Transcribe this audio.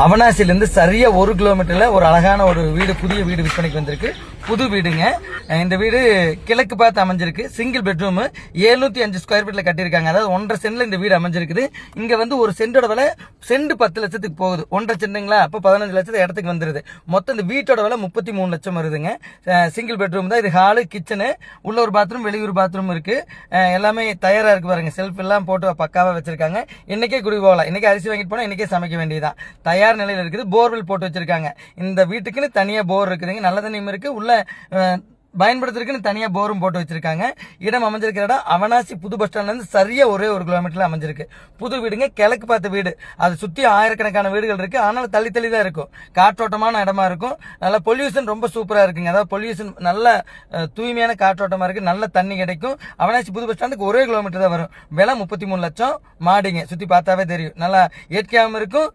அவனாசிலிருந்து சரியா 1 கிலோமீட்டர்ல ஒரு அழகான ஒரு வீடு, புதிய வீடு விற்பனைக்கு வந்திருக்கு. புது வீடுங்க. இந்த வீடு கிழக்கு பார்த்து அமைஞ்சிருக்கு. சிங்கிள் பெட்ரூம் 705 ஸ்கொயர் ஃபீட்ல கட்டியிருக்காங்க. அதாவது 1.5 சென்ட்ல இந்த வீடு அமைஞ்சிருக்குது. இங்க வந்து ஒரு சென்டோட விலை சென்ட் 10 லட்சத்துக்கு போகுது. 1.5 சென்ட்டுங்களா, அப்ப 15 லட்சத்து இடத்துக்கு வந்துருது. மொத்தம் இந்த வீட்டோட விலை 33 லட்சம் வருதுங்க. சிங்கிள் பெட்ரூம் தான் இது. ஹாலு, கிச்சனு, உள்ள ஒரு பாத்ரூம், வெளியூர் பாத்ரூம் இருக்கு. எல்லாமே தயாரா இருக்கு பாருங்க. செல்ஃப் எல்லாம் போட்டு பக்காவா வச்சிருக்காங்க. இன்னைக்கே குடி போகலாம். இன்னைக்கு அரிசி வாங்கிட்டு போனா இன்னைக்கே சமைக்க வேண்டியதான். தயார் நிலையில் இருக்குது. போர்வெல் போட்டு வச்சிருக்காங்க. இந்த வீட்டுக்குன்னு தனியா போர் இருக்குதுங்க. நல்ல தண்ணியும் இருக்கு. உள்ள பயன்படுத்துறதுக்குன்னு தனியா போரும் போட்டு வச்சிருக்காங்க. இடம் அமைஞ்சிருக்கிற இடம் அவனாசி புது பஸ் ஸ்டாண்ட்ல இருந்து சரியா ஒரே 1 கிலோமீட்டர்ல அமைஞ்சிருக்கு. புது வீடுங்க, கிழக்கு பார்த்த வீடு. அது சுத்தி ஆயிரக்கணக்கான வீடுகள் இருக்கு. ஆனால் தள்ளி தள்ளி தான் இருக்கும். காற்றோட்டமான இடமா இருக்கும். நல்ல பொல்யூஷன் ரொம்ப சூப்பரா இருக்குங்க. அதாவது பொல்யூஷன் நல்ல தூய்மையான காற்றோட்டமா இருக்கு. நல்ல தண்ணி கிடைக்கும். அவனாசி புது பஸ் ஸ்டாண்டுக்கு 1 கிலோமீட்டர் தான் வரும். விலை 33 லட்சம். மாடிங்க, சுத்தி பார்த்தாவே தெரியும். நல்லா இயற்கையாகவும் இருக்கும்.